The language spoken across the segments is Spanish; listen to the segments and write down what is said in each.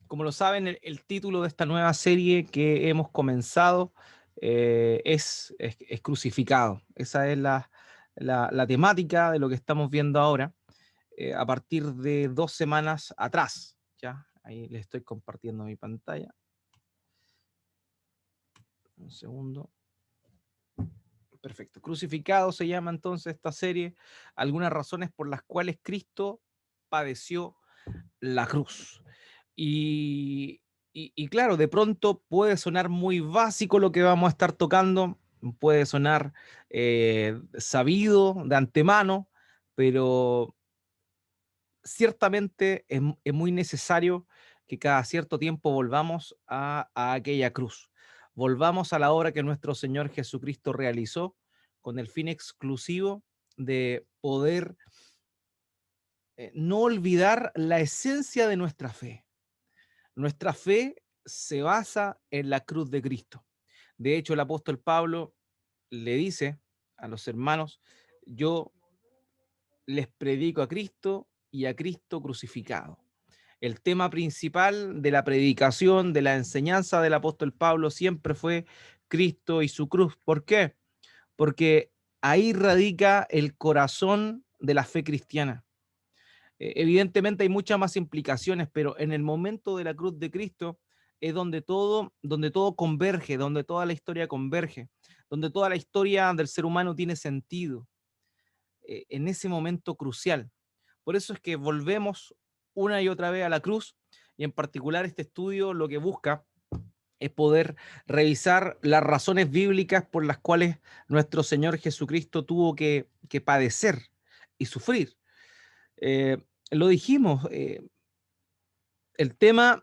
Como lo saben, el título de esta nueva serie que hemos comenzado es Crucificado. Esa es la temática de lo que estamos viendo ahora, a partir de 2 semanas atrás. ¿Ya? Ahí les estoy compartiendo mi pantalla. Un segundo. Perfecto. Crucificado se llama entonces esta serie. Algunas razones por las cuales Cristo padeció la cruz. Y, y claro, de pronto puede sonar muy básico lo que vamos a estar tocando, puede sonar sabido de antemano, pero ciertamente es muy necesario que cada cierto tiempo volvamos a aquella cruz, volvamos a la obra que nuestro Señor Jesucristo realizó con el fin exclusivo de poder no olvidar la esencia de nuestra fe. Nuestra fe se basa en la cruz de Cristo. De hecho, el apóstol Pablo le dice a los hermanos: yo les predico a Cristo y a Cristo crucificado. El tema principal de la predicación, de la enseñanza del apóstol Pablo siempre fue Cristo y su cruz. ¿Por qué? Porque ahí radica el corazón de la fe cristiana. Evidentemente hay muchas más implicaciones, pero en el momento de la cruz de Cristo es donde todo converge, donde toda la historia converge, donde toda la historia del ser humano tiene sentido, en ese momento crucial. Por eso es que volvemos una y otra vez a la cruz, y en particular este estudio lo que busca es poder revisar las razones bíblicas por las cuales nuestro Señor Jesucristo tuvo que padecer y sufrir. Eh, lo dijimos, el tema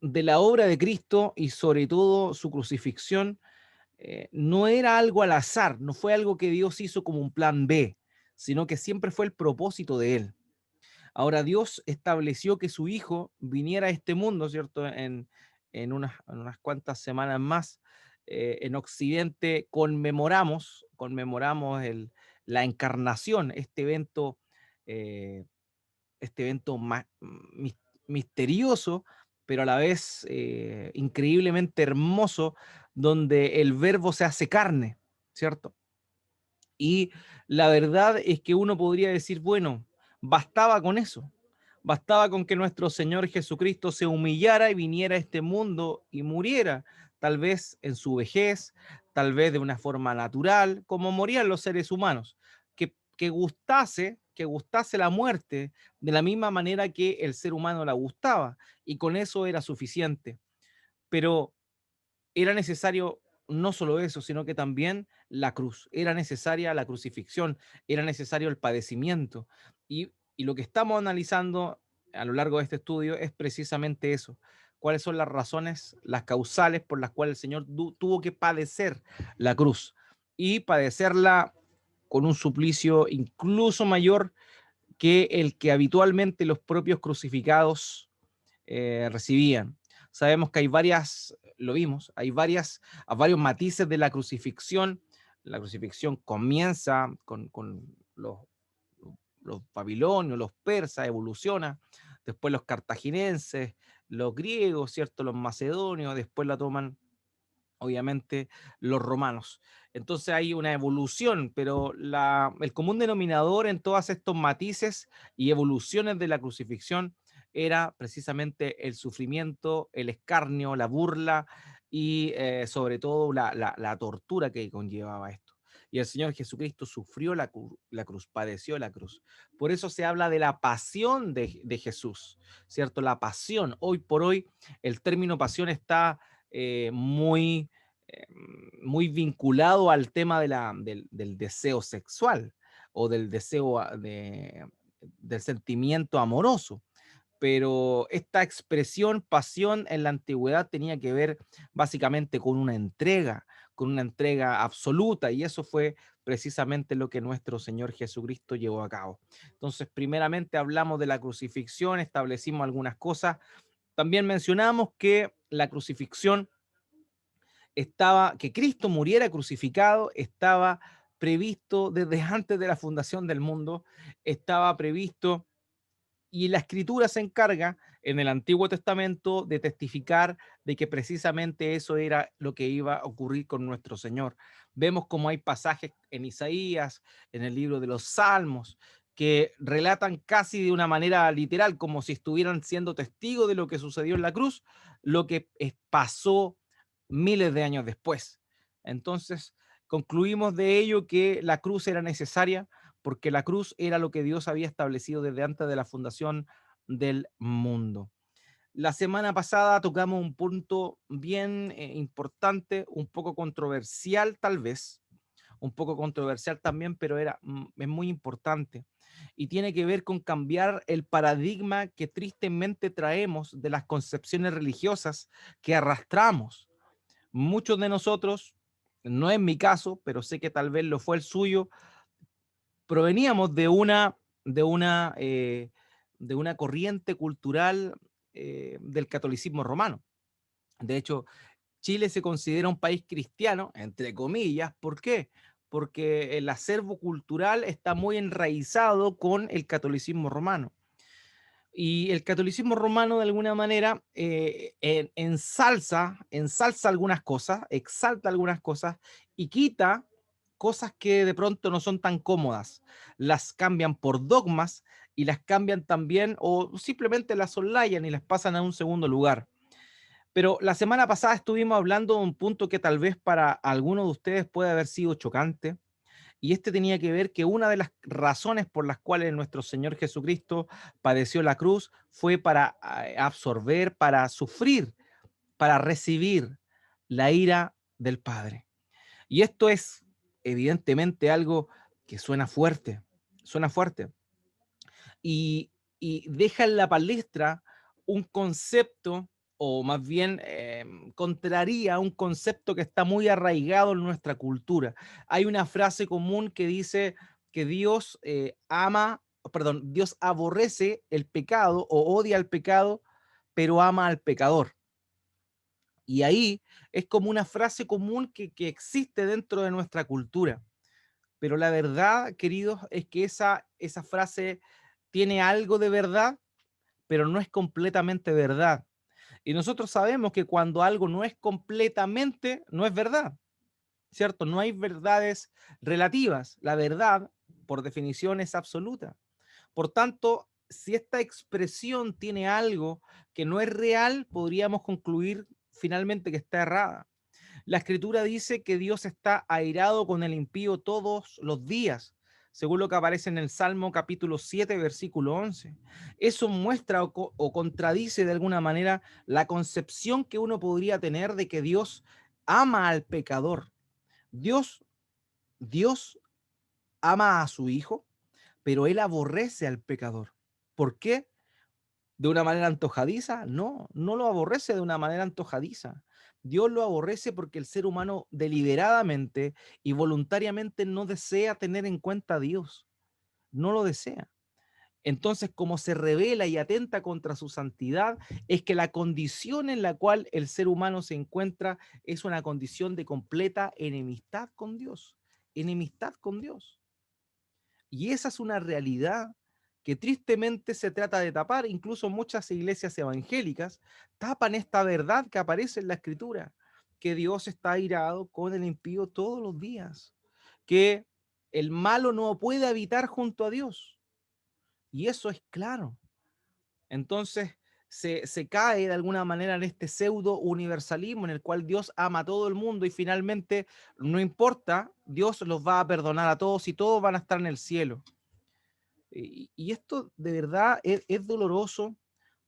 de la obra de Cristo y sobre todo su crucifixión no era algo al azar, no fue algo que Dios hizo como un plan B, sino que siempre fue el propósito de Él. Ahora Dios estableció que su Hijo viniera a este mundo, ¿cierto? En unas cuantas semanas más, en Occidente conmemoramos la encarnación, eh, este evento misterioso, pero a la vez increíblemente hermoso, donde el verbo se hace carne, ¿cierto? Y la verdad es que uno podría decir, bueno, bastaba con eso, bastaba con que nuestro Señor Jesucristo se humillara y viniera a este mundo y muriera, tal vez en su vejez, tal vez de una forma natural, como morían los seres humanos, que gustase la muerte de la misma manera que el ser humano la gustaba, y con eso era suficiente. Pero era necesario no solo eso, sino que también la cruz. Era necesaria la crucifixión, era necesario el padecimiento. Y lo que estamos analizando a lo largo de este estudio es precisamente eso. ¿Cuáles son las razones, las causales por las cuales el Señor tuvo que padecer la cruz? Y padecerla con un suplicio incluso mayor que el que habitualmente los propios crucificados recibían. Sabemos que hay varias, lo vimos, varios matices de la crucifixión. La crucifixión comienza con los babilonios, los persas, evoluciona, después los cartagineses, los griegos, ¿cierto? Los macedonios, después la toman obviamente los romanos. Entonces hay una evolución, pero el común denominador en todos estos matices y evoluciones de la crucifixión era precisamente el sufrimiento, el escarnio, la burla y sobre todo la tortura que conllevaba esto. Y el Señor Jesucristo sufrió la cruz, padeció la cruz. Por eso se habla de la pasión de Jesús, ¿cierto? La pasión. Hoy por hoy el término pasión está muy muy vinculado al tema del deseo sexual o del deseo del sentimiento amoroso. Pero esta expresión pasión en la antigüedad tenía que ver básicamente con una entrega absoluta, y eso fue precisamente lo que nuestro Señor Jesucristo llevó a cabo. Entonces, primeramente hablamos de la crucifixión, establecimos algunas cosas, también mencionamos que la crucifixión que Cristo muriera crucificado, estaba previsto desde antes de la fundación del mundo, estaba previsto, y la escritura se encarga en el Antiguo Testamento de testificar de que precisamente eso era lo que iba a ocurrir con nuestro Señor. Vemos como hay pasajes en Isaías, en el libro de los Salmos, que relatan casi de una manera literal, como si estuvieran siendo testigos de lo que sucedió en la cruz, lo que pasó miles de años después. Entonces, concluimos de ello que la cruz era necesaria porque la cruz era lo que Dios había establecido desde antes de la fundación del mundo. La semana pasada tocamos un punto bien importante, un poco controversial tal vez, un poco controversial también, pero es muy importante. Y tiene que ver con cambiar el paradigma que tristemente traemos de las concepciones religiosas que arrastramos. Muchos de nosotros, no es mi caso, pero sé que tal vez lo fue el suyo, proveníamos de una corriente cultural del catolicismo romano. De hecho, Chile se considera un país cristiano, entre comillas. ¿Por qué? Porque el acervo cultural está muy enraizado con el catolicismo romano. Y el catolicismo romano, de alguna manera, ensalza algunas cosas, exalta algunas cosas y quita cosas que de pronto no son tan cómodas. Las cambian por dogmas y las cambian también o simplemente las soslayan y las pasan a un segundo lugar. Pero la semana pasada estuvimos hablando de un punto que tal vez para algunos de ustedes puede haber sido chocante, y este tenía que ver que una de las razones por las cuales nuestro Señor Jesucristo padeció la cruz fue para absorber, para sufrir, para recibir la ira del Padre. Y esto es evidentemente algo que suena fuerte, y, y deja en la palestra un concepto, o más bien contraría un concepto que está muy arraigado en nuestra cultura. Hay una frase común que dice que Dios perdón, Dios aborrece el pecado o odia el pecado, pero ama al pecador. Y ahí es como una frase común que existe dentro de nuestra cultura. Pero la verdad, queridos, es que esa frase tiene algo de verdad, pero no es completamente verdad. Y nosotros sabemos que cuando algo no es completamente, no es verdad, ¿cierto? No hay verdades relativas. La verdad, por definición, es absoluta. Por tanto, si esta expresión tiene algo que no es real, podríamos concluir finalmente que está errada. La escritura dice que Dios está airado con el impío todos los días, según lo que aparece en el Salmo capítulo 7, versículo 11. Eso muestra o contradice de alguna manera la concepción que uno podría tener de que Dios ama al pecador. Dios, Dios ama a su hijo, pero él aborrece al pecador. ¿Por qué? ¿De una manera antojadiza? No, no lo aborrece de una manera antojadiza. Dios lo aborrece porque el ser humano deliberadamente y voluntariamente no desea tener en cuenta a Dios, no lo desea. Entonces, como se revela y atenta contra su santidad, es que la condición en la cual el ser humano se encuentra es una condición de completa enemistad con Dios, enemistad con Dios. Y esa es una realidad que tristemente se trata de tapar. Incluso muchas iglesias evangélicas tapan esta verdad que aparece en la escritura, que Dios está airado con el impío todos los días, que el malo no puede habitar junto a Dios. Y eso es claro. Entonces se cae de alguna manera en este pseudo universalismo en el cual Dios ama a todo el mundo y finalmente no importa, Dios los va a perdonar a todos y todos van a estar en el cielo. Y esto de verdad es doloroso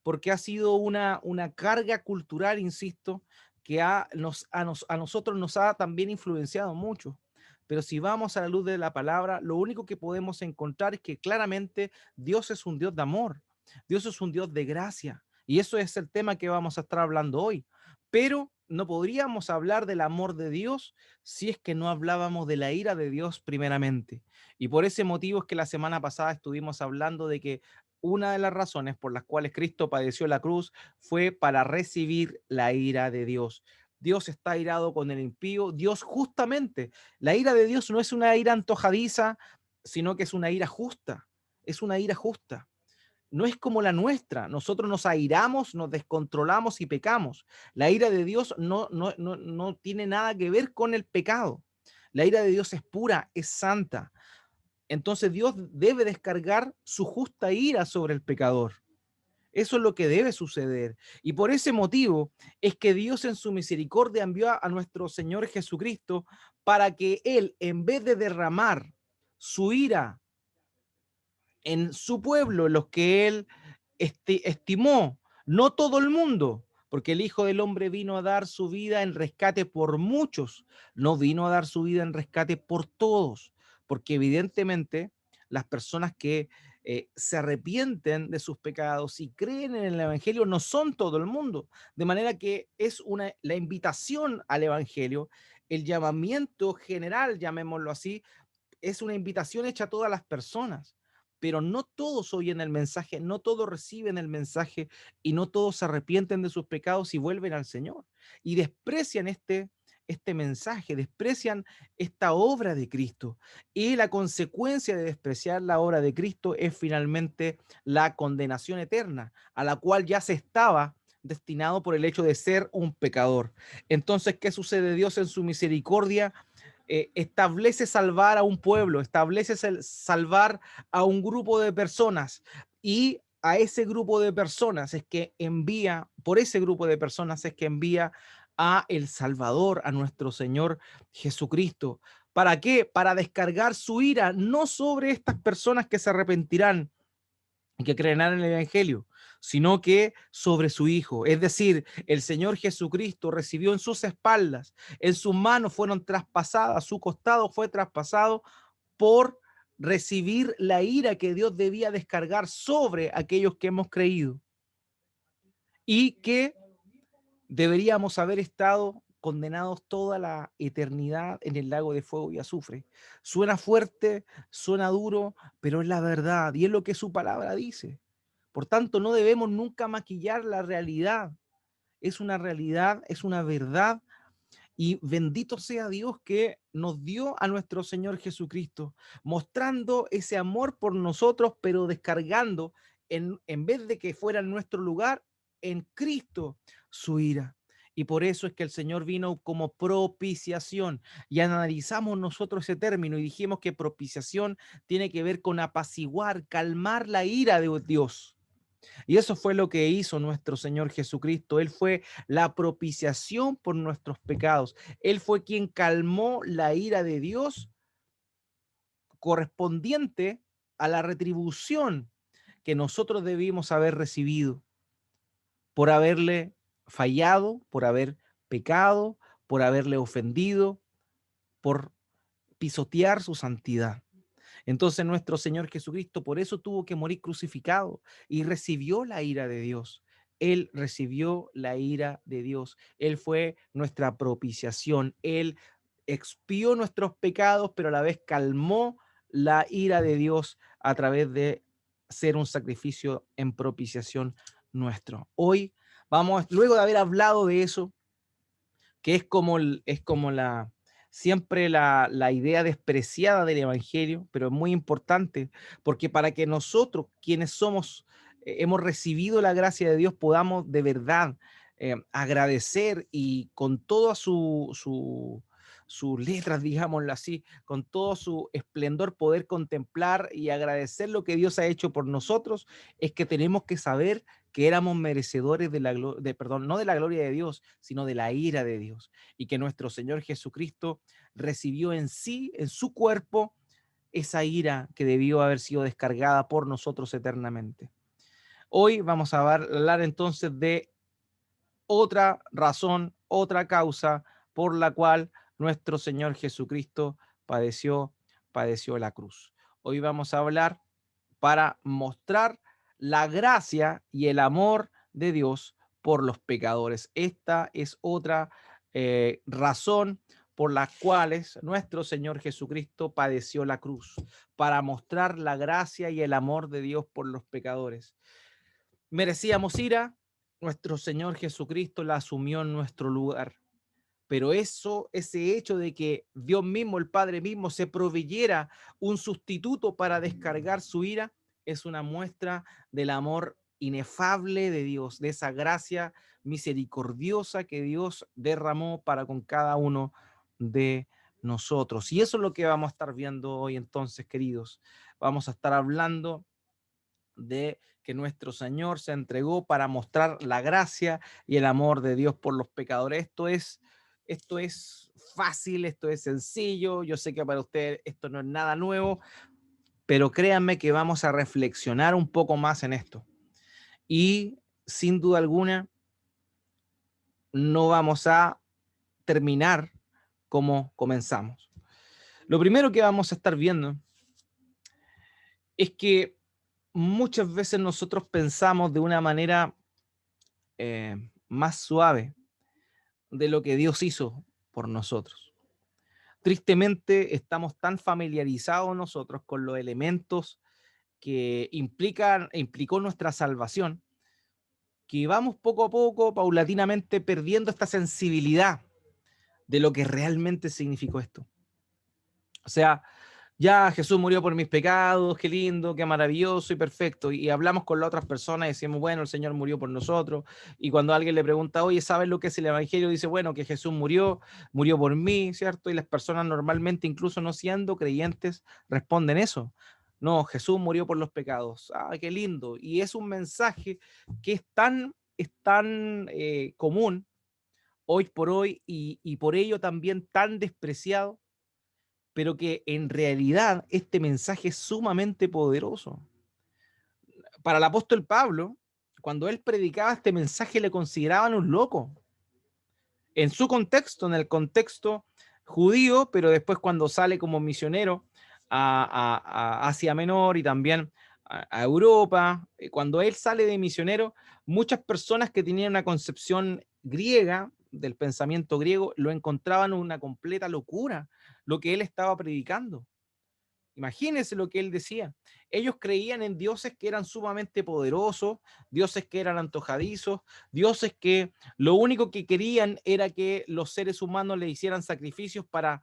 porque ha sido una carga cultural, insisto, que a nosotros nos ha también influenciado mucho. Pero si vamos a la luz de la palabra, lo único que podemos encontrar es que claramente Dios es un Dios de amor, Dios es un Dios de gracia. Y eso es el tema que vamos a estar hablando hoy. Pero no podríamos hablar del amor de Dios si es que no hablábamos de la ira de Dios primeramente. Y por ese motivo es que la semana pasada estuvimos hablando de que una de las razones por las cuales Cristo padeció la cruz fue para recibir la ira de Dios. Dios está airado con el impío. Dios justamente, la ira de Dios no es una ira antojadiza, sino que es una ira justa. Es una ira justa. no es como la nuestra. Nosotros nos airamos, nos descontrolamos y pecamos. La ira de Dios no tiene nada que ver con el pecado. La ira de Dios es pura, es santa. Entonces Dios debe descargar su justa ira sobre el pecador. Eso es lo que debe suceder. Y por ese motivo es que Dios en su misericordia envió a nuestro Señor Jesucristo para que Él, en vez de derramar su ira en su pueblo, los que Él estimó, no todo el mundo, porque el Hijo del Hombre vino a dar su vida en rescate por muchos, no vino a dar su vida en rescate por todos, porque evidentemente las personas que se arrepienten de sus pecados y creen en el Evangelio no son todo el mundo, de manera que es la invitación al Evangelio, el llamamiento general, llamémoslo así, es una invitación hecha a todas las personas, pero no todos oyen el mensaje, no todos reciben el mensaje y no todos se arrepienten de sus pecados y vuelven al Señor y desprecian este mensaje, desprecian esta obra de Cristo. Y la consecuencia de despreciar la obra de Cristo es finalmente la condenación eterna, a la cual ya se estaba destinado por el hecho de ser un pecador. Entonces, ¿qué sucede? Dios en su misericordia establece salvar a un pueblo, establece salvar a un grupo de personas y a ese grupo de personas es que envía, por ese grupo de personas es que envía a el Salvador, a nuestro Señor Jesucristo. ¿Para qué? Para descargar su ira, no sobre estas personas que se arrepentirán, que creerán en el Evangelio, sino que sobre su Hijo. Es decir, el Señor Jesucristo recibió en sus espaldas, en sus manos fueron traspasadas, su costado fue traspasado por recibir la ira que Dios debía descargar sobre aquellos que hemos creído y que deberíamos haber estado condenados toda la eternidad en el lago de fuego y azufre. Suena fuerte, suena duro, pero es la verdad y es lo que su palabra dice. Por tanto, no debemos nunca maquillar la realidad. Es una realidad, es una verdad y bendito sea Dios que nos dio a nuestro Señor Jesucristo, mostrando ese amor por nosotros, pero descargando en vez de que fuera en nuestro lugar, en Cristo su ira. Y por eso es que el Señor vino como propiciación. Y analizamos nosotros ese término y dijimos que propiciación tiene que ver con apaciguar, calmar la ira de Dios. Y eso fue lo que hizo nuestro Señor Jesucristo. Él fue la propiciación por nuestros pecados. Él fue quien calmó la ira de Dios correspondiente a la retribución que nosotros debimos haber recibido por haberle fallado, por haber pecado, por haberle ofendido, por pisotear su santidad. Entonces nuestro Señor Jesucristo por eso tuvo que morir crucificado y recibió la ira de Dios. Él recibió la ira de Dios. Él fue nuestra propiciación. Él expió nuestros pecados, pero a la vez calmó la ira de Dios a través de ser un sacrificio en propiciación nuestro. Hoy vamos, luego de haber hablado de eso, que es como siempre la idea despreciada del Evangelio, pero es muy importante, porque para que nosotros, quienes somos, hemos recibido la gracia de Dios, podamos de verdad agradecer y con toda sus letras, digámoslo así, con todo su esplendor, poder contemplar y agradecer lo que Dios ha hecho por nosotros, es que tenemos que saber que éramos merecedores de perdón, no de la gloria de Dios, sino de la ira de Dios, y que nuestro Señor Jesucristo recibió en sí, en su cuerpo, esa ira que debió haber sido descargada por nosotros eternamente. Hoy vamos a hablar entonces de otra razón, otra causa por la cual nuestro Señor Jesucristo padeció la cruz. Hoy vamos a hablar para mostrar la gracia y el amor de Dios por los pecadores. Esta es otra razón por las cuales nuestro Señor Jesucristo padeció la cruz, para mostrar la gracia y el amor de Dios por los pecadores. Merecíamos ira, nuestro Señor Jesucristo la asumió en nuestro lugar. Pero ese hecho de que Dios mismo, el Padre mismo, se proveyera un sustituto para descargar su ira, es una muestra del amor inefable de Dios, de esa gracia misericordiosa que Dios derramó para con cada uno de nosotros. Y eso es lo que vamos a estar viendo hoy entonces, queridos. Vamos a estar hablando de que nuestro Señor se entregó para mostrar la gracia y el amor de Dios por los pecadores. Esto es fácil, esto es sencillo. Yo sé que para ustedes esto no es nada nuevo, pero créanme que vamos a reflexionar un poco más en esto. Y sin duda alguna, no vamos a terminar como comenzamos. Lo primero que vamos a estar viendo es que muchas veces nosotros pensamos de una manera más suave de lo que Dios hizo por nosotros. Tristemente estamos tan familiarizados nosotros con los elementos que implicó nuestra salvación, que vamos poco a poco, paulatinamente, perdiendo esta sensibilidad de lo que realmente significó esto. O sea, ya Jesús murió por mis pecados, qué lindo, qué maravilloso y perfecto. Y hablamos con las otras personas y decimos, bueno, el Señor murió por nosotros. Y cuando alguien le pregunta, oye, ¿sabes lo que es el Evangelio? Dice, bueno, que Jesús murió por mí, ¿cierto? Y las personas normalmente, incluso no siendo creyentes, responden eso. No, Jesús murió por los pecados. Ah, qué lindo. Y es un mensaje que es tan común hoy por hoy y por ello también tan despreciado, pero que en realidad este mensaje es sumamente poderoso. Para el apóstol Pablo, cuando él predicaba este mensaje, le consideraban un loco. En su contexto, en el contexto judío, pero después cuando sale como misionero a Asia Menor y también a Europa, cuando él sale de misionero, muchas personas que tenían una concepción griega, del pensamiento griego, lo encontraban una completa locura, lo que él estaba predicando. Imagínense lo que él decía. Ellos creían en dioses que eran sumamente poderosos, dioses que eran antojadizos, dioses que lo único que querían era que los seres humanos le hicieran sacrificios para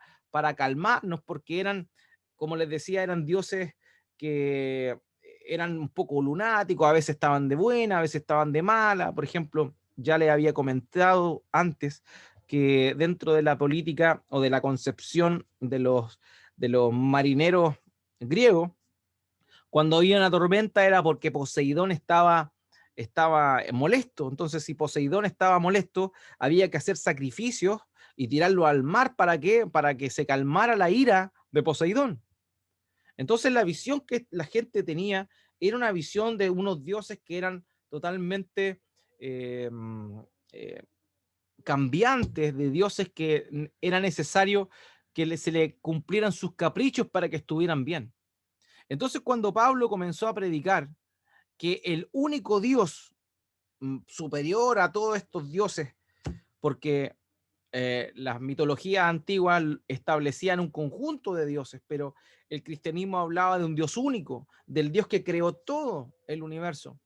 calmarnos, porque eran, como les decía, eran dioses que eran un poco lunáticos, a veces estaban de buena, a veces estaban de mala. Por ejemplo, ya le había comentado antes que dentro de la política o de la concepción de los marineros griegos, cuando había una tormenta era porque Poseidón estaba molesto. Entonces, si Poseidón estaba molesto, había que hacer sacrificios y tirarlo al mar. ¿Para qué? Para que se calmara la ira de Poseidón. Entonces, la visión que la gente tenía era una visión de unos dioses que eran totalmente eh, eh, cambiantes, de dioses que era necesario que se le cumplieran sus caprichos para que estuvieran bien. Entonces, cuando Pablo comenzó a predicar que el único Dios superior a todos estos dioses, porque las mitologías antiguas establecían un conjunto de dioses, pero el cristianismo hablaba de un Dios único, del Dios que creó todo el universo.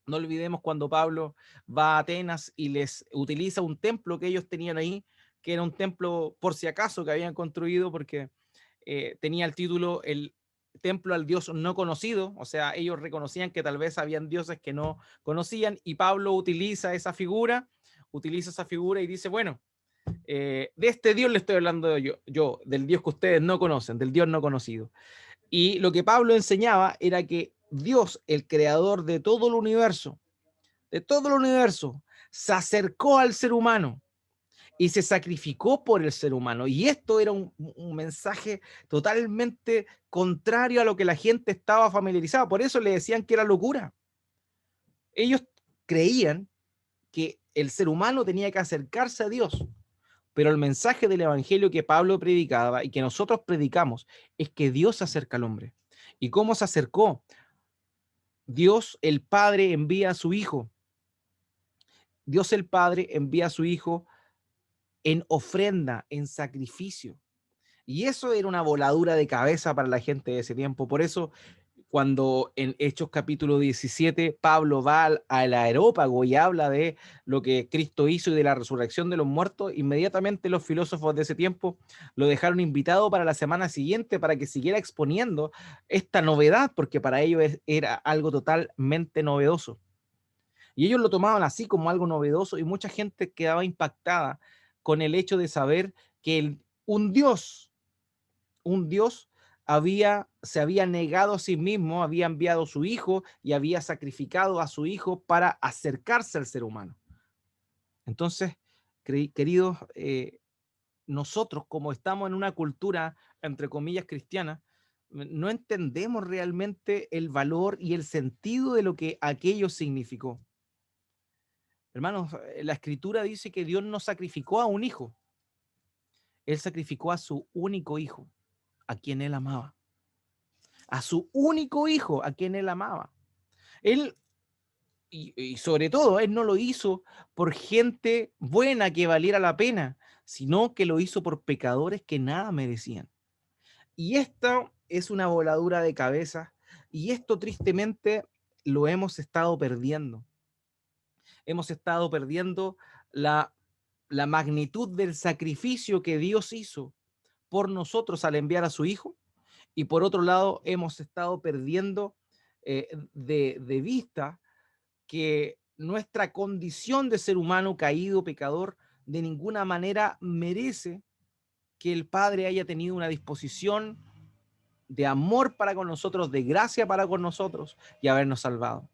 No olvidemos cuando Pablo va a Atenas y les utiliza un templo que ellos tenían ahí, que era un templo por si acaso que habían construido porque tenía el título el templo al Dios no conocido, o sea, ellos reconocían que tal vez habían dioses que no conocían y Pablo utiliza esa figura y dice, bueno, de este Dios le estoy hablando yo, del Dios que ustedes no conocen, del Dios no conocido. Y lo que Pablo enseñaba era que Dios, el creador de todo el universo, se acercó al ser humano y se sacrificó por el ser humano. Y esto era un mensaje totalmente contrario a lo que la gente estaba familiarizada. Por eso le decían que era locura. Ellos creían que el ser humano tenía que acercarse a Dios. Pero el mensaje del evangelio que Pablo predicaba y que nosotros predicamos es que Dios se acerca al hombre. ¿Y cómo se acercó? Dios el Padre envía a su Hijo. Dios el Padre envía a su Hijo en ofrenda, en sacrificio. Y eso era una voladura de cabeza para la gente de ese tiempo. Por eso, Cuando en Hechos capítulo 17 Pablo va al Areópago y habla de lo que Cristo hizo y de la resurrección de los muertos, inmediatamente los filósofos de ese tiempo lo dejaron invitado para la semana siguiente para que siguiera exponiendo esta novedad, porque para ellos era algo totalmente novedoso. Y ellos lo tomaban así como algo novedoso y mucha gente quedaba impactada con el hecho de saber que un Dios se había negado a sí mismo, había enviado a su hijo y había sacrificado a su hijo para acercarse al ser humano. Entonces, queridos, nosotros como estamos en una cultura, entre comillas, cristiana, no entendemos realmente el valor y el sentido de lo que aquello significó. Hermanos, la escritura dice que Dios no sacrificó a un hijo, Él sacrificó a su único hijo, a quien Él amaba. A su único hijo, a quien Él amaba. Él, y sobre todo, Él no lo hizo por gente buena que valiera la pena, sino que lo hizo por pecadores que nada merecían. Y esto es una voladura de cabeza, y esto tristemente lo hemos estado perdiendo. Hemos estado perdiendo la, la magnitud del sacrificio que Dios hizo por nosotros al enviar a su Hijo, y por otro lado hemos estado perdiendo de vista que nuestra condición de ser humano caído, pecador, de ninguna manera merece que el Padre haya tenido una disposición de amor para con nosotros, de gracia para con nosotros y habernos salvado.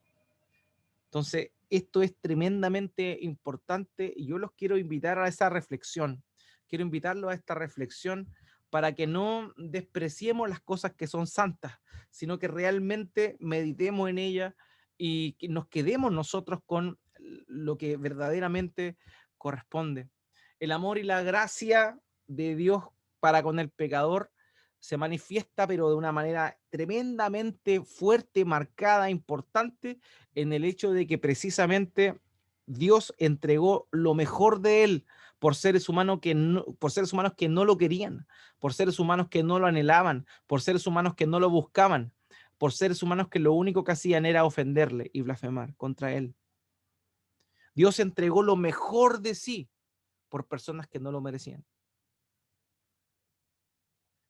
Entonces, esto es tremendamente importante y yo los quiero invitar a esa reflexión. Quiero invitarlos a esta reflexión para que no despreciemos las cosas que son santas, sino que realmente meditemos en ellas y que nos quedemos nosotros con lo que verdaderamente corresponde. El amor y la gracia de Dios para con el pecador se manifiesta, pero de una manera tremendamente fuerte, marcada, importante, en el hecho de que precisamente Dios entregó lo mejor de él por seres humanos por seres humanos que no lo querían, por seres humanos que no lo anhelaban, por seres humanos que no lo buscaban, por seres humanos que lo único que hacían era ofenderle y blasfemar contra él. Dios entregó lo mejor de sí por personas que no lo merecían.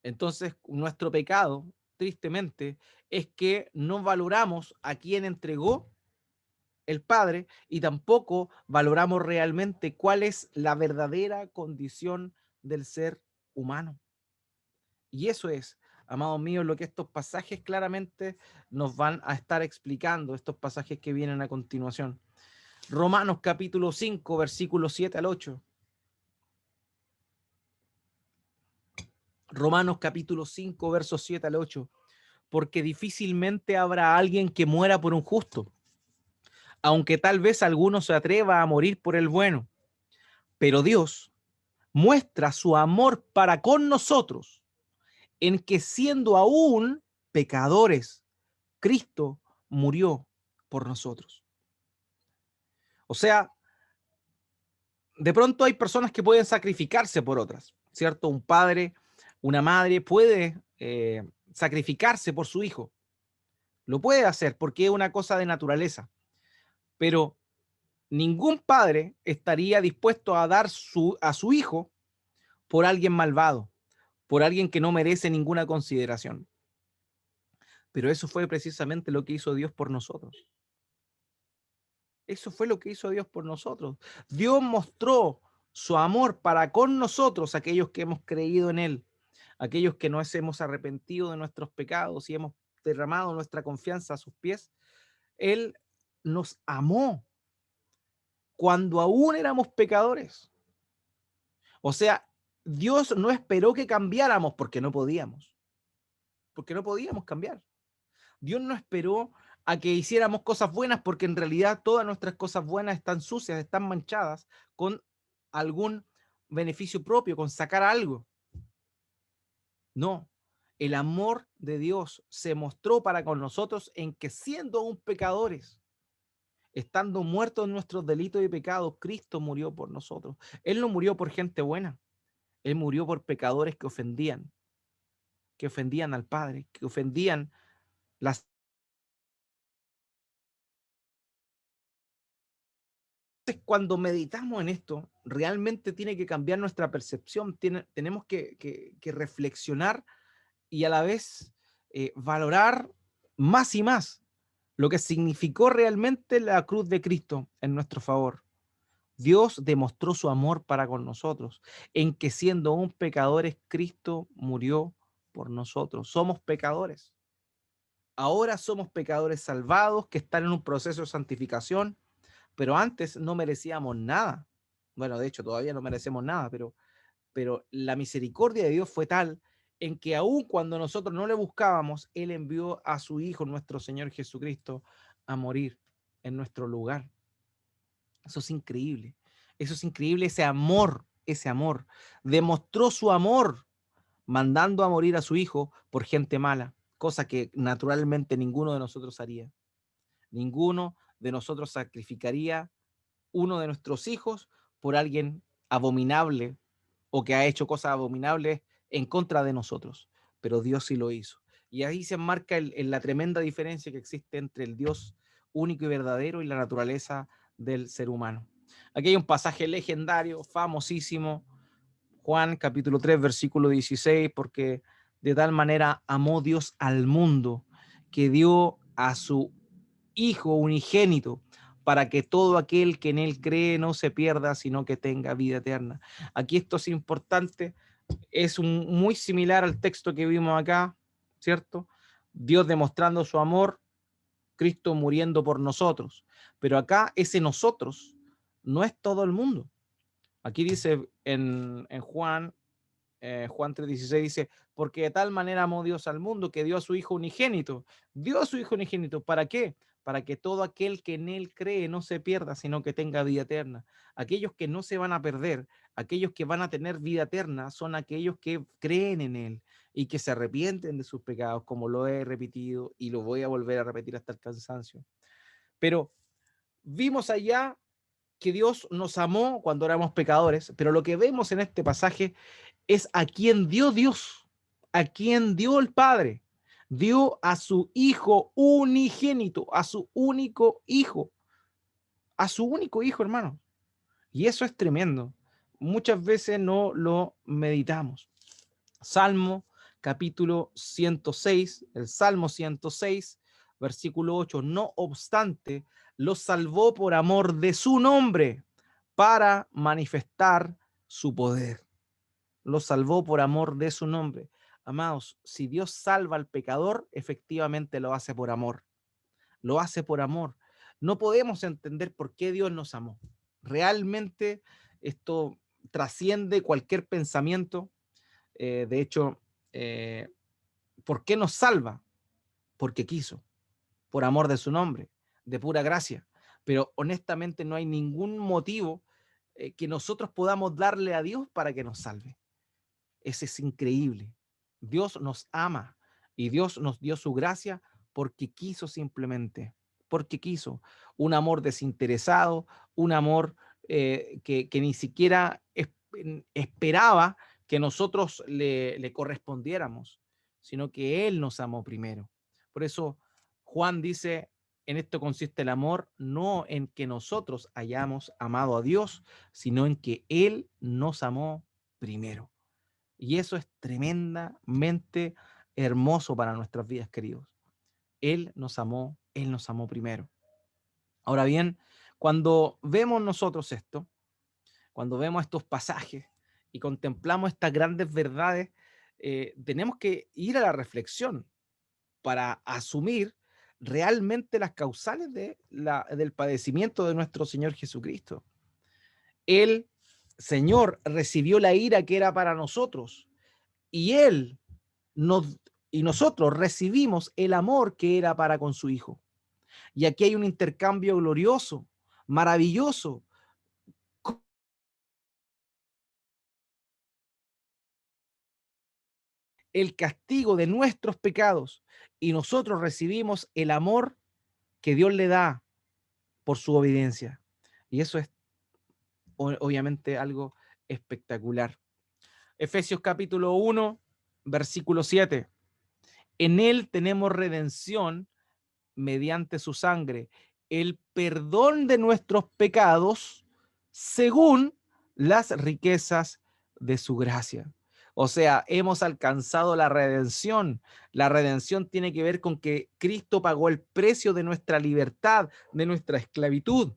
Entonces, nuestro pecado, tristemente, es que no valoramos a quien entregó el Padre y tampoco valoramos realmente cuál es la verdadera condición del ser humano. Y eso es, amados míos, lo que estos pasajes claramente nos van a estar explicando, estos pasajes que vienen a continuación. Romanos capítulo 5, versículos 7 al 8. Romanos capítulo 5, versos 7 al 8. Porque difícilmente habrá alguien que muera por un justo, aunque tal vez alguno se atreva a morir por el bueno. Pero Dios muestra su amor para con nosotros en que siendo aún pecadores, Cristo murió por nosotros. O sea, de pronto hay personas que pueden sacrificarse por otras, ¿cierto? Un padre, una madre puede sacrificarse por su hijo. Lo puede hacer porque es una cosa de naturaleza. Pero ningún padre estaría dispuesto a dar a su hijo por alguien malvado, por alguien que no merece ninguna consideración. Pero eso fue precisamente lo que hizo Dios por nosotros. Eso fue lo que hizo Dios por nosotros. Dios mostró su amor para con nosotros, aquellos que hemos creído en Él, aquellos que nos hemos arrepentido de nuestros pecados y hemos derramado nuestra confianza a sus pies. Él nos amó cuando aún éramos pecadores. O sea, Dios no esperó que cambiáramos porque no podíamos cambiar. Dios no esperó a que hiciéramos cosas buenas porque en realidad todas nuestras cosas buenas están sucias, están manchadas con algún beneficio propio, con sacar algo. No, el amor de Dios se mostró para con nosotros en que siendo aún pecadores, estando muertos en nuestros delitos y pecados, Cristo murió por nosotros. Él no murió por gente buena, Él murió por pecadores que ofendían al Padre, que ofendían las Cuando meditamos en esto, realmente tiene que cambiar nuestra percepción. Tenemos que reflexionar y a la vez valorar más y más lo que significó realmente la cruz de Cristo en nuestro favor. Dios demostró su amor para con nosotros, en que siendo aún pecadores, Cristo murió por nosotros. Somos pecadores. Ahora somos pecadores salvados que están en un proceso de santificación, pero antes no merecíamos nada. Bueno, de hecho, todavía no merecemos nada, pero la misericordia de Dios fue tal en que aun cuando nosotros no le buscábamos, Él envió a su Hijo, nuestro Señor Jesucristo, a morir en nuestro lugar. Eso es increíble. Eso es increíble, ese amor, ese amor. Demostró su amor mandando a morir a su Hijo por gente mala, cosa que naturalmente ninguno de nosotros haría. Ninguno de nosotros sacrificaría uno de nuestros hijos por alguien abominable o que ha hecho cosas abominables en contra de nosotros. Pero Dios sí lo hizo. Y ahí se enmarca la tremenda diferencia que existe entre el Dios único y verdadero y la naturaleza del ser humano. Aquí hay un pasaje legendario, famosísimo, Juan capítulo 3, versículo 16, porque de tal manera amó Dios al mundo que dio a su Hijo unigénito para que todo aquel que en él cree no se pierda, sino que tenga vida eterna. Aquí esto es importante, es muy similar al texto que vimos acá, ¿cierto? Dios demostrando su amor, Cristo muriendo por nosotros, pero acá ese nosotros no es todo el mundo. Aquí dice en Juan 3:16 dice, porque de tal manera amó Dios al mundo que dio a su Hijo unigénito. Dio a su Hijo unigénito. ¿Para qué? Para que todo aquel que en él cree no se pierda, sino que tenga vida eterna. Aquellos que no se van a perder, aquellos que van a tener vida eterna, son aquellos que creen en él y que se arrepienten de sus pecados, como lo he repetido y lo voy a volver a repetir hasta el cansancio. Pero vimos allá que Dios nos amó cuando éramos pecadores, pero lo que vemos en este pasaje es a quien dio Dios, a quien dio el Padre. Dio a su Hijo unigénito, a su único hijo, hermano. Y eso es tremendo. Muchas veces no lo meditamos. Salmo capítulo 106, el Salmo 106, versículo 8. No obstante, los salvó por amor de su nombre para manifestar su poder. Los salvó por amor de su nombre. Amados, si Dios salva al pecador, efectivamente lo hace por amor. Lo hace por amor. No podemos entender por qué Dios nos amó. Realmente esto trasciende cualquier pensamiento. De hecho, eh, ¿por qué nos salva? Porque quiso, por amor de su nombre, de pura gracia. Pero honestamente no hay ningún motivo que nosotros podamos darle a Dios para que nos salve. Ese es increíble. Dios nos ama y Dios nos dio su gracia porque quiso simplemente, porque quiso un amor desinteresado, un amor que ni siquiera esperaba que nosotros le correspondiéramos, sino que Él nos amó primero. Por eso Juan dice, en esto consiste el amor, no en que nosotros hayamos amado a Dios, sino en que Él nos amó primero. Y eso es tremendamente hermoso para nuestras vidas, queridos. Él nos amó primero. Ahora bien, cuando vemos nosotros esto, cuando vemos estos pasajes y contemplamos estas grandes verdades, tenemos que ir a la reflexión para asumir realmente las causales del padecimiento de nuestro Señor Jesucristo. El Señor recibió la ira que era para nosotros y Él nos, y nosotros recibimos el amor que era para con su Hijo. Y aquí hay un intercambio glorioso, maravilloso. El castigo de nuestros pecados y nosotros recibimos el amor que Dios le da por su obediencia. Y eso es obviamente algo espectacular. Efesios capítulo 1, versículo 7. En él tenemos redención mediante su sangre, el perdón de nuestros pecados según las riquezas de su gracia. O sea, hemos alcanzado la redención. La redención tiene que ver con que Cristo pagó el precio de nuestra libertad, de nuestra esclavitud.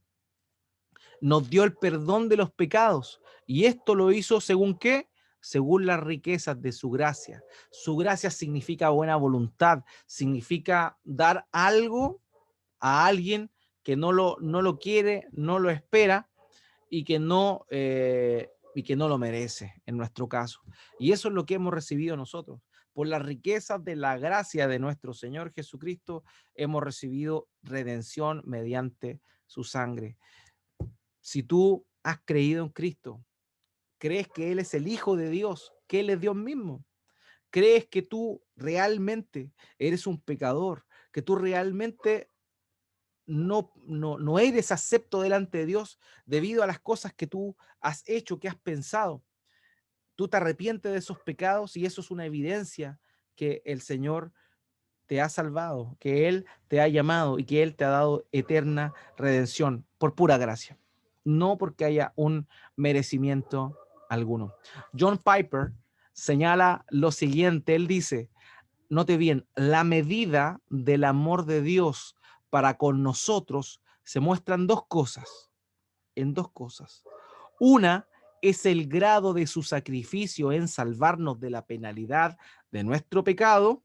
Nos dio el perdón de los pecados. ¿Y esto lo hizo según qué? Según las riquezas de su gracia. Su gracia significa buena voluntad, significa dar algo a alguien que no lo quiere, no lo espera y que no lo merece en nuestro caso. Y eso es lo que hemos recibido nosotros. Por las riquezas de la gracia de nuestro Señor Jesucristo, hemos recibido redención mediante su sangre. Si tú has creído en Cristo, crees que Él es el Hijo de Dios, que Él es Dios mismo, crees que tú realmente eres un pecador, que tú realmente no eres acepto delante de Dios debido a las cosas que tú has hecho, que has pensado. Tú te arrepientes de esos pecados y eso es una evidencia que el Señor te ha salvado, que Él te ha llamado y que Él te ha dado eterna redención por pura gracia, no porque haya un merecimiento alguno. John Piper señala lo siguiente, él dice, note bien, la medida del amor de Dios para con nosotros se muestra en dos cosas. Una es el grado de su sacrificio en salvarnos de la penalidad de nuestro pecado,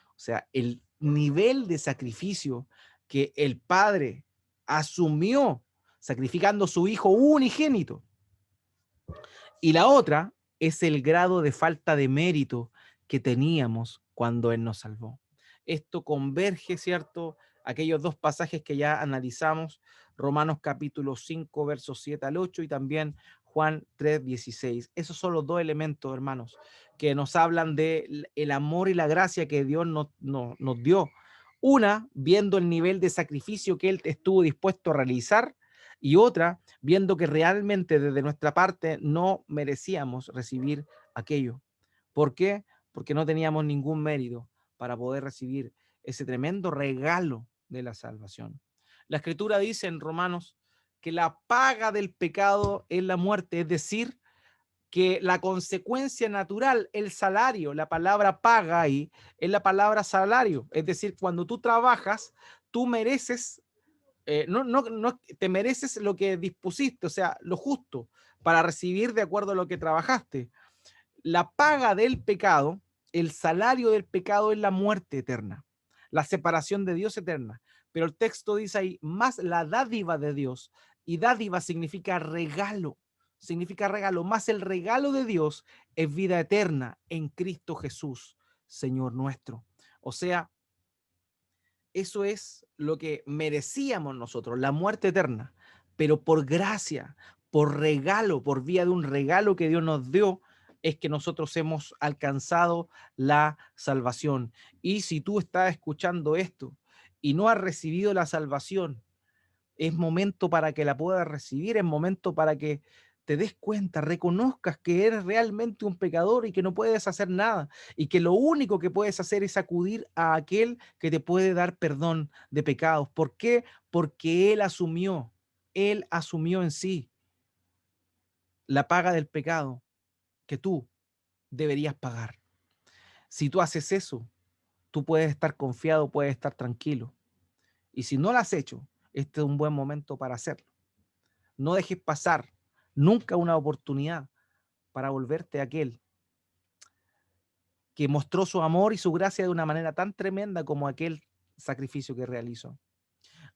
o sea, el nivel de sacrificio que el Padre asumió sacrificando su Hijo unigénito. Y la otra es el grado de falta de mérito que teníamos cuando Él nos salvó. Esto converge, ¿cierto? Aquellos dos pasajes que ya analizamos, Romanos capítulo 5, versos 7 al 8 y también Juan 3, 16. Esos son los dos elementos, hermanos, que nos hablan de el amor y la gracia que Dios nos dio. Una, viendo el nivel de sacrificio que Él estuvo dispuesto a realizar, y otra, viendo que realmente desde nuestra parte no merecíamos recibir aquello. ¿Por qué? Porque no teníamos ningún mérito para poder recibir ese tremendo regalo de la salvación. La Escritura dice en Romanos que la paga del pecado es la muerte, es decir, que la consecuencia natural, el salario, la palabra paga ahí, es la palabra salario, es decir, cuando tú trabajas, tú mereces no te mereces lo que dispusiste, o sea, lo justo para recibir de acuerdo a lo que trabajaste. La paga del pecado, el salario del pecado es la muerte eterna, la separación de Dios eterna. Pero el texto dice ahí, más la dádiva de Dios, y dádiva significa regalo, más el regalo de Dios es vida eterna en Cristo Jesús, Señor nuestro. O sea, eso es lo que merecíamos nosotros, la muerte eterna, pero por gracia, por regalo, por vía de un regalo que Dios nos dio, es que nosotros hemos alcanzado la salvación. Y si tú estás escuchando esto y no has recibido la salvación, es momento para que la puedas recibir, es momento para que te des cuenta, reconozcas que eres realmente un pecador y que no puedes hacer nada y que lo único que puedes hacer es acudir a aquel que te puede dar perdón de pecados. ¿Por qué? Porque Él asumió en sí la paga del pecado que tú deberías pagar. Si tú haces eso, tú puedes estar confiado, puedes estar tranquilo. Y si no lo has hecho, este es un buen momento para hacerlo. No dejes pasar nunca una oportunidad para volverte a aquel que mostró su amor y su gracia de una manera tan tremenda como aquel sacrificio que realizó.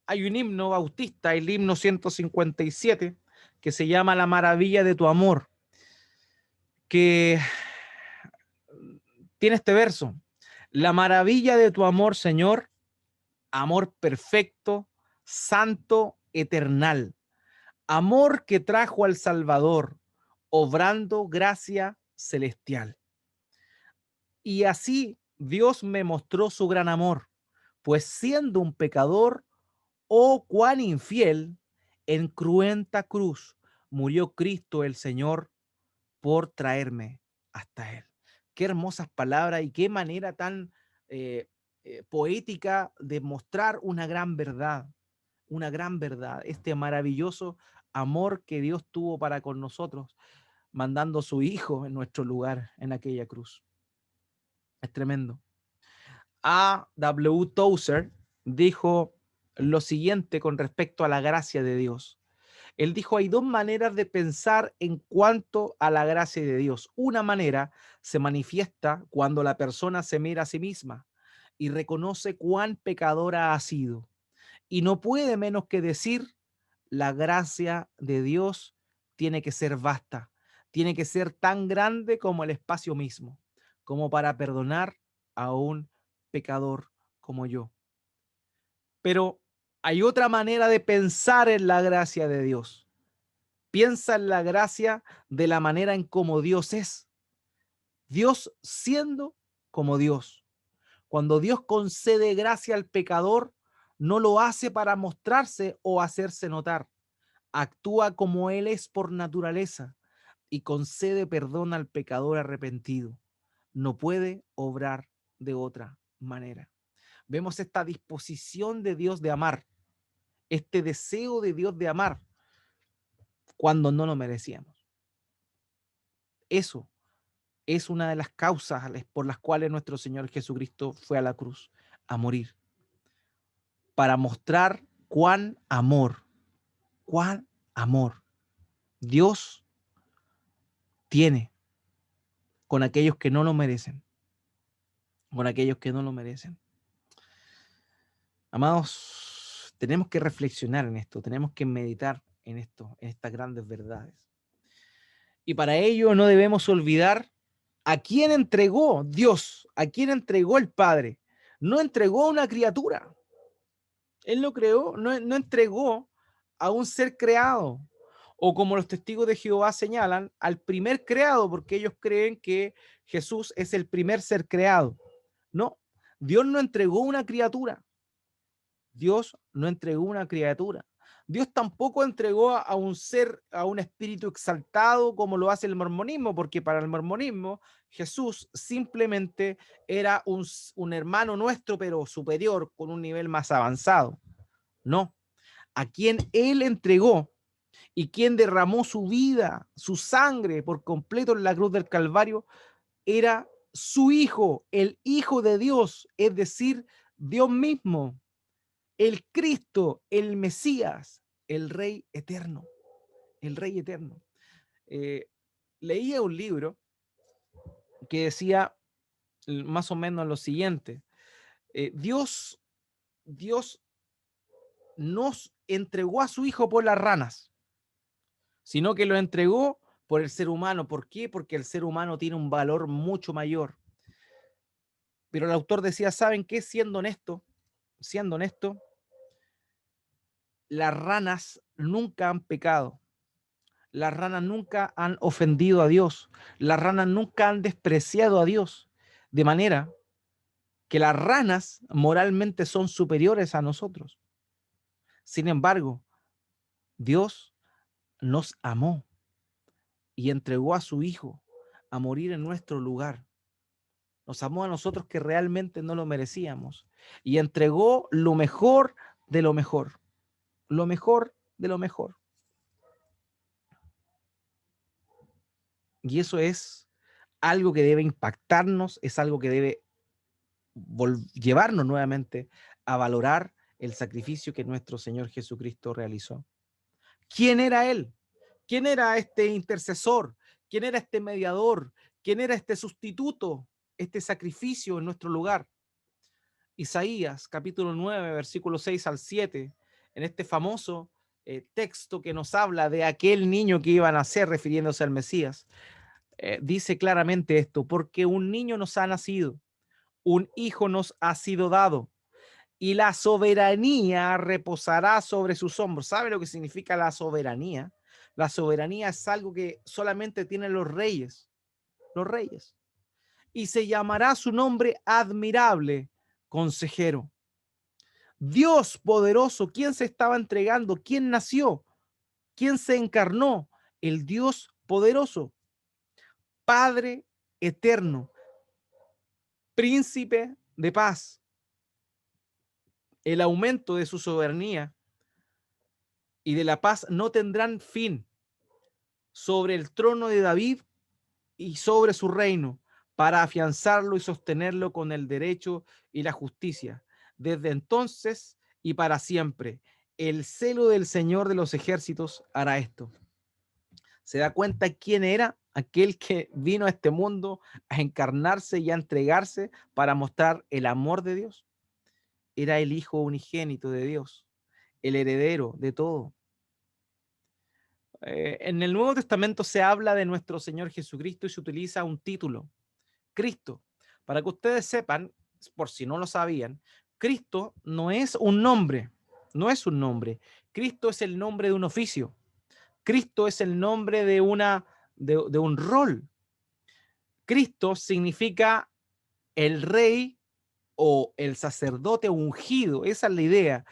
Hay un himno bautista, el himno 157, que se llama La maravilla de tu amor, que tiene este verso. La maravilla de tu amor, Señor, amor perfecto, santo, eternal. Amor que trajo al Salvador, obrando gracia celestial. Y así Dios me mostró su gran amor, pues siendo un pecador, oh cuán infiel, en cruenta cruz murió Cristo el Señor por traerme hasta Él. Qué hermosas palabras y qué manera tan eh, poética de mostrar una gran verdad. una gran verdad, este maravilloso amor que Dios tuvo para con nosotros, mandando a su Hijo en nuestro lugar en aquella cruz. Es tremendo. A. W. Tozer dijo lo siguiente con respecto a la gracia de Dios. Él dijo, hay dos maneras de pensar en cuanto a la gracia de Dios. Una manera se manifiesta cuando la persona se mira a sí misma y reconoce cuán pecadora ha sido. Y no puede menos que decir, la gracia de Dios tiene que ser vasta, tiene que ser tan grande como el espacio mismo, como para perdonar a un pecador como yo. Pero hay otra manera de pensar en la gracia de Dios. Piensa en la gracia de la manera en cómo Dios es. Dios siendo como Dios. Cuando Dios concede gracia al pecador, no lo hace para mostrarse o hacerse notar. Actúa como Él es por naturaleza y concede perdón al pecador arrepentido. No puede obrar de otra manera. Vemos esta disposición de Dios de amar, este deseo de Dios de amar cuando no lo merecíamos. Eso es una de las causas por las cuales nuestro Señor Jesucristo fue a la cruz, a morir, para mostrar cuán amor Dios tiene con aquellos que no lo merecen, con aquellos que no lo merecen. Amados, tenemos que reflexionar en esto, tenemos que meditar en esto, en estas grandes verdades. Y para ello no debemos olvidar a quién entregó Dios, a quién entregó el Padre. No entregó a una criatura. Él no creó, no entregó a un ser creado. O como los testigos de Jehová señalan, al primer creado, porque ellos creen que Jesús es el primer ser creado. No, Dios no entregó una criatura. Dios no entregó una criatura. Dios tampoco entregó a un ser, a un espíritu exaltado como lo hace el mormonismo, porque para el mormonismo Jesús simplemente era un hermano nuestro, pero superior, con un nivel más avanzado. No, a quien Él entregó y quien derramó su vida, su sangre por completo en la cruz del Calvario, era su Hijo, el Hijo de Dios, es decir, Dios mismo. El Cristo, el Mesías, el Rey eterno, el Rey eterno. Eh, Leía un libro que decía más o menos lo siguiente. Dios nos entregó a su Hijo por las ranas, sino que lo entregó por el ser humano. ¿Por qué? Porque el ser humano tiene un valor mucho mayor. Pero el autor decía, ¿saben qué? Siendo honesto, las ranas nunca han pecado. Las ranas nunca han ofendido a Dios. Las ranas nunca han despreciado a Dios. De manera que las ranas moralmente son superiores a nosotros. Sin embargo, Dios nos amó y entregó a su Hijo a morir en nuestro lugar. Nos amó a nosotros que realmente no lo merecíamos. Y entregó lo mejor de lo mejor. Lo mejor de lo mejor. Y eso es algo que debe impactarnos, es algo que debe llevarnos nuevamente a valorar el sacrificio que nuestro Señor Jesucristo realizó. ¿Quién era Él? ¿Quién era este intercesor? ¿Quién era este mediador? ¿Quién era este sustituto? Este sacrificio en nuestro lugar. Isaías, capítulo 9, versículo 6 al 7, en este famoso texto que nos habla de aquel niño que iba a nacer, refiriéndose al Mesías, dice claramente esto: porque un niño nos ha nacido, un hijo nos ha sido dado, y la soberanía reposará sobre sus hombros. ¿Sabe lo que significa la soberanía? La soberanía es algo que solamente tienen los reyes, los reyes. Y se llamará su nombre admirable, consejero. Dios poderoso. ¿Quién se estaba entregando? ¿Quién nació? ¿Quién se encarnó? El Dios poderoso. Padre eterno, príncipe de paz. El aumento de su soberanía y de la paz no tendrán fin sobre el trono de David y sobre su reino, para afianzarlo y sostenerlo con el derecho y la justicia, desde entonces y para siempre. El celo del Señor de los ejércitos hará esto. ¿Se da cuenta quién era aquel que vino a este mundo a encarnarse y a entregarse para mostrar el amor de Dios? Era el Hijo unigénito de Dios, el heredero de todo. En el Nuevo Testamento se habla de nuestro Señor Jesucristo y se utiliza un título, Cristo. Para que ustedes sepan, por si no lo sabían, Cristo no es un nombre, no es un nombre. Cristo es el nombre de un oficio. Cristo es el nombre de de un rol. Cristo significa el rey o el sacerdote ungido. Esa es la idea.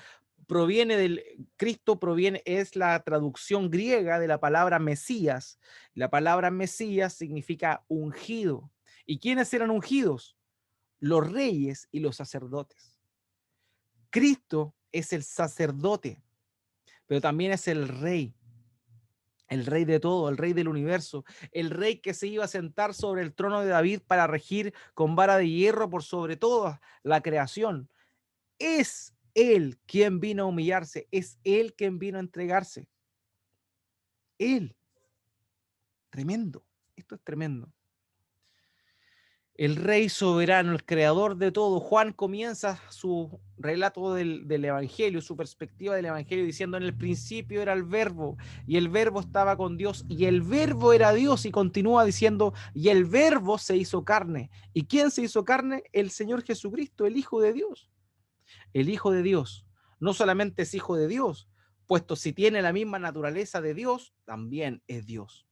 Cristo proviene, es la traducción griega de la palabra Mesías. La palabra Mesías significa ungido. ¿Y quiénes eran ungidos? Los reyes y los sacerdotes. Cristo es el sacerdote, pero también es el rey de todo, el rey del universo, el rey que se iba a sentar sobre el trono de David para regir con vara de hierro por sobre toda la creación. Es él quien vino a humillarse, es él quien vino a entregarse. Él, tremendo, esto es tremendo. El rey soberano, el creador de todo. Juan comienza su relato del Evangelio, su perspectiva del Evangelio, diciendo: en el principio era el verbo, y el verbo estaba con Dios, y el verbo era Dios, y continúa diciendo: y el verbo se hizo carne. ¿Y quién se hizo carne? El Señor Jesucristo, el Hijo de Dios. El Hijo de Dios no solamente es Hijo de Dios, puesto si tiene la misma naturaleza de Dios, también es Dios.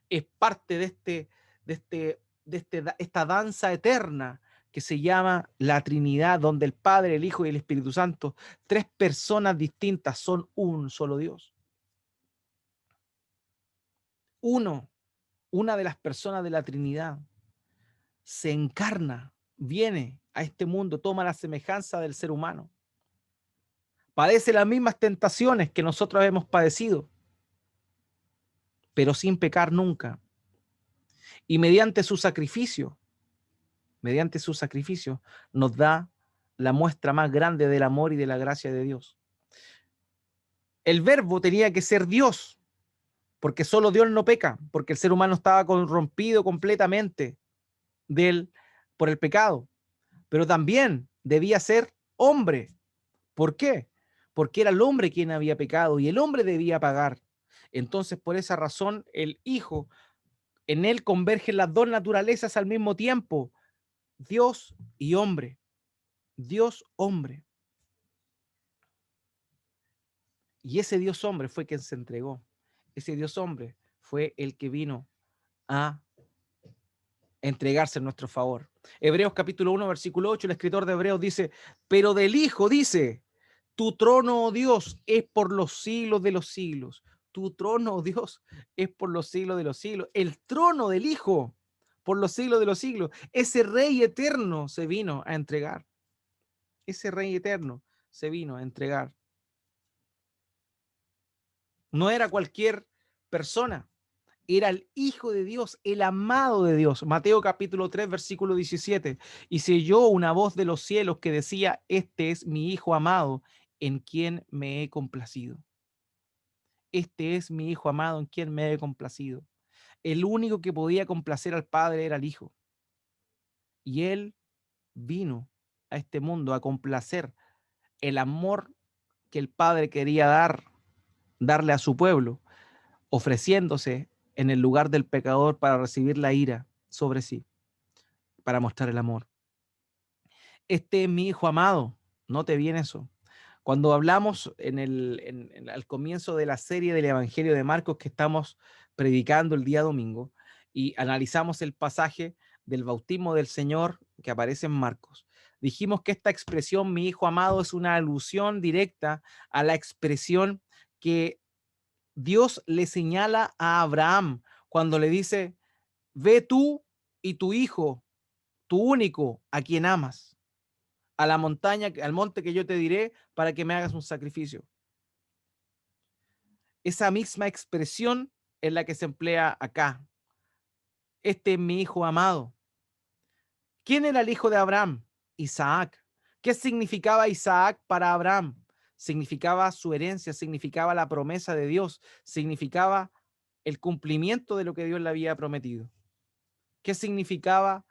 Es parte esta danza eterna que se llama la Trinidad, donde el Padre, el Hijo y el Espíritu Santo, tres personas distintas, son un solo Dios. Una de las personas de la Trinidad se encarna, viene a este mundo, toma la semejanza del ser humano, padece las mismas tentaciones que nosotros hemos padecido, pero sin pecar nunca. Y mediante su sacrificio, nos da la muestra más grande del amor y de la gracia de Dios. El verbo tenía que ser Dios, porque solo Dios no peca, porque el ser humano estaba corrompido completamente por el pecado, pero también debía ser hombre. ¿Por qué? Porque era el hombre quien había pecado y el hombre debía pagar. Entonces, por esa razón, el Hijo, en él convergen las dos naturalezas al mismo tiempo, Dios y hombre. Dios hombre. Y ese Dios hombre fue quien se entregó. Ese Dios hombre fue el que vino a entregarse en nuestro favor. Hebreos capítulo 1, versículo 8, el escritor de Hebreos dice: pero del Hijo dice: tu trono, oh Dios, es por los siglos de los siglos. Tu trono, oh Dios, es por los siglos de los siglos. El trono del Hijo, por los siglos de los siglos. Ese Rey eterno se vino a entregar. Ese Rey eterno se vino a entregar. No era cualquier persona, era el Hijo de Dios, el amado de Dios. Mateo capítulo 3, versículo 17. Y se oyó una voz de los cielos que decía: este es mi Hijo amado, en quien me he complacido. Este es mi Hijo amado, en quien me he complacido. El único que podía complacer al Padre era el Hijo. Y Él vino a este mundo a complacer el amor que el Padre quería darle a su pueblo, ofreciéndose en el lugar del pecador para recibir la ira sobre sí, para mostrar el amor. Este es mi Hijo amado, note bien eso. Cuando hablamos al comienzo de la serie del Evangelio de Marcos que estamos predicando el día domingo y analizamos el pasaje del bautismo del Señor que aparece en Marcos, dijimos que esta expresión, mi Hijo amado, es una alusión directa a la expresión que Dios le señala a Abraham cuando le dice: ve tú y tu hijo, tu único, a quien amas, a la montaña, al monte que yo te diré para que me hagas un sacrificio. esa misma expresión es la que se emplea acá. Este es mi hijo amado. ¿Quién era el hijo de Abraham? Isaac. ¿Qué significaba Isaac para Abraham? Significaba su herencia, significaba la promesa de Dios, significaba el cumplimiento de lo que Dios le había prometido. ¿Qué significaba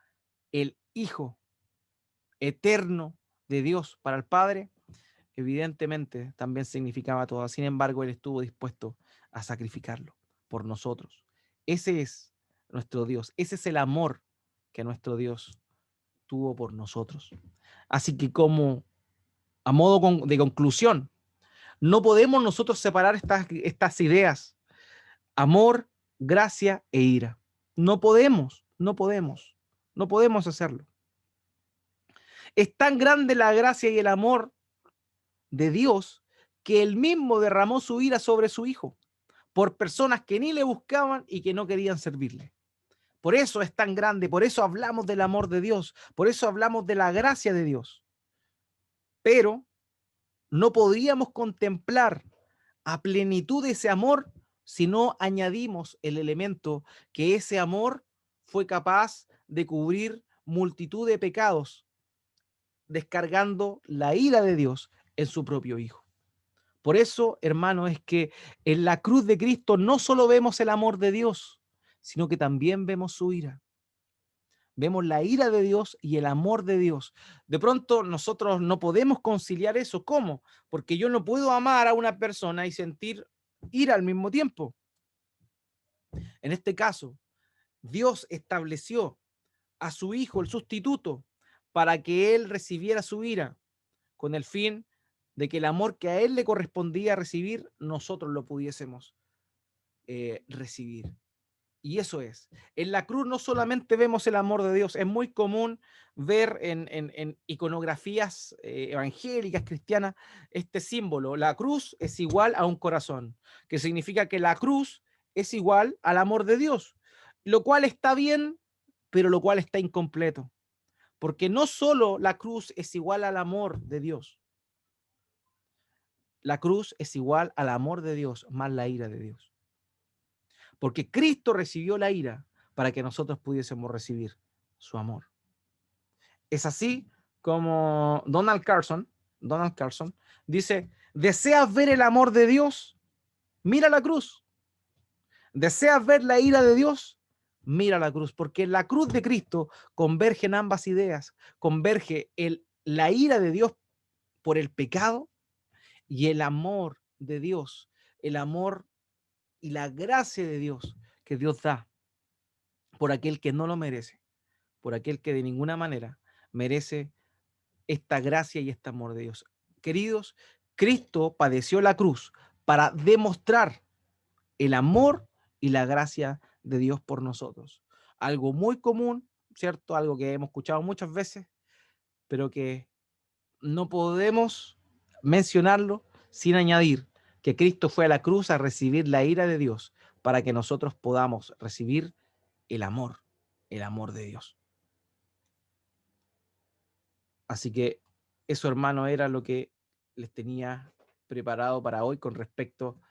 el hijo eterno de Dios para el Padre? Evidentemente también significaba todo. Sin embargo, Él estuvo dispuesto a sacrificarlo por nosotros. Ese es nuestro Dios. Ese es el amor que nuestro Dios tuvo por nosotros. Así que como a modo de conclusión, no podemos nosotros separar estas ideas, amor, gracia e ira. No podemos, no podemos, no podemos hacerlo. Es tan grande la gracia y el amor de Dios que Él mismo derramó su ira sobre su Hijo por personas que ni le buscaban y que no querían servirle. Por eso es tan grande, por eso hablamos del amor de Dios, por eso hablamos de la gracia de Dios. Pero no podríamos contemplar a plenitud ese amor si no añadimos el elemento que ese amor fue capaz de cubrir multitud de pecados, descargando la ira de Dios en su propio Hijo. Por eso, hermano, es que en la cruz de Cristo no solo vemos el amor de Dios, sino que también vemos su ira. Vemos la ira de Dios y el amor de Dios. De pronto nosotros no podemos conciliar eso. ¿Cómo? Porque yo no puedo amar a una persona y sentir ira al mismo tiempo. En este caso, Dios estableció a su Hijo, el sustituto, para que Él recibiera su ira, con el fin de que el amor que a Él le correspondía recibir, nosotros lo pudiésemos recibir. Y eso es. En la cruz no solamente vemos el amor de Dios, es muy común ver en iconografías evangélicas, cristianas, este símbolo. La cruz es igual a un corazón, que significa que la cruz es igual al amor de Dios, lo cual está bien, pero lo cual está incompleto. Porque no solo la cruz es igual al amor de Dios, la cruz es igual al amor de Dios más la ira de Dios. Porque Cristo recibió la ira para que nosotros pudiésemos recibir su amor. Es así como Donald Carson dice, ¿deseas ver el amor de Dios? Mira la cruz. ¿Deseas ver la ira de Dios? Mira la cruz, porque en la cruz de Cristo convergen ambas ideas. Converge la ira de Dios por el pecado y el amor de Dios, el amor y la gracia de Dios que Dios da por aquel que no lo merece, por aquel que de ninguna manera merece esta gracia y este amor de Dios. Queridos, Cristo padeció la cruz para demostrar el amor y la gracia de Dios por nosotros. Algo muy común, ¿cierto? Algo que hemos escuchado muchas veces, pero que no podemos mencionarlo sin añadir que Cristo fue a la cruz a recibir la ira de Dios para que nosotros podamos recibir el amor de Dios. Así que eso, hermano, era lo que les tenía preparado para hoy con respecto